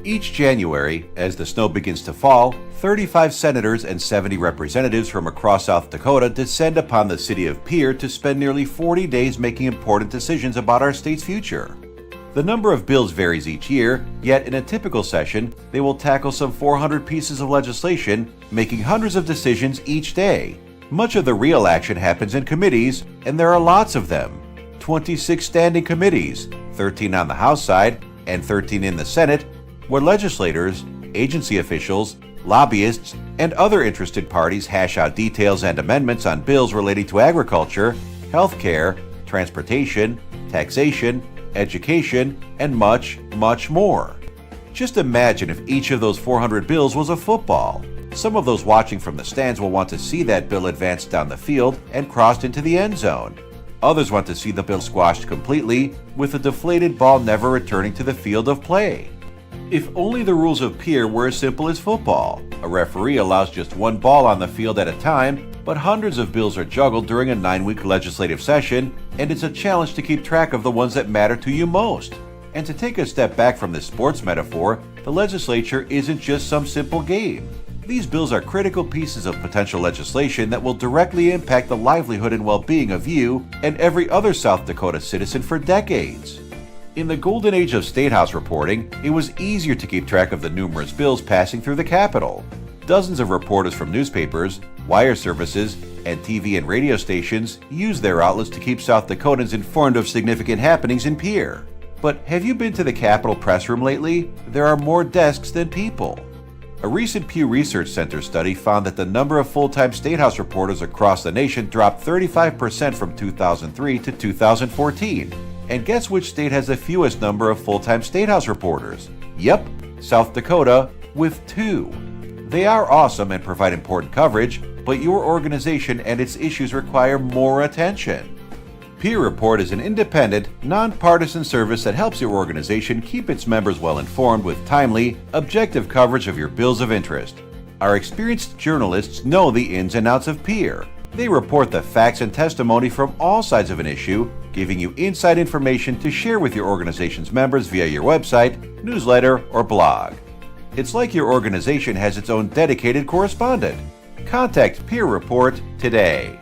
Each January, as the snow begins to fall, 35 senators and 70 representatives from across South Dakota descend upon the city of Pierre to spend nearly 40 days making important decisions about our state's future. The number of bills varies each year, yet in a typical session, they will tackle some 400 pieces of legislation, making hundreds of decisions each day. Much of the real action happens in committees, and there are lots of them. 26 standing committees, 13 on the House side and 13 in the Senate, where legislators, agency officials, lobbyists, and other interested parties hash out details and amendments on bills relating to agriculture, healthcare, transportation, taxation, education, and much, much more. Just imagine if each of those 400 bills was a football. Some of those watching from the stands will want to see that bill advanced down the field and crossed into the end zone. Others want to see the bill squashed completely, with the deflated ball never returning to the field of play. If only the rules of Pierre were as simple as football. A referee allows just one ball on the field at a time, but hundreds of bills are juggled during a 9-week legislative session, and it's a challenge to keep track of the ones that matter to you most. And to take a step back from this sports metaphor, the legislature isn't just some simple game. These bills are critical pieces of potential legislation that will directly impact the livelihood and well-being of you and every other South Dakota citizen for decades. In the golden age of State House reporting, it was easier to keep track of the numerous bills passing through the Capitol. Dozens of reporters from newspapers, wire services, and TV and radio stations use their outlets to keep South Dakotans informed of significant happenings in Pierre. But have you been to the Capitol press room lately? There are more desks than people. A recent Pew Research Center study found that the number of full-time State House reporters across the nation dropped 35% from 2003 to 2014. And guess which state has the fewest number of full-time State House reporters? Yep, South Dakota, with 2. They are awesome and provide important coverage, but your organization and its issues require more attention. Pierre Report is an independent, nonpartisan service that helps your organization keep its members well informed with timely, objective coverage of your bills of interest. Our experienced journalists know the ins and outs of Pierre. They report the facts and testimony from all sides of an issue, giving you inside information to share with your organization's members via your website, newsletter, or blog. It's like your organization has its own dedicated correspondent. Contact Pierre Report today.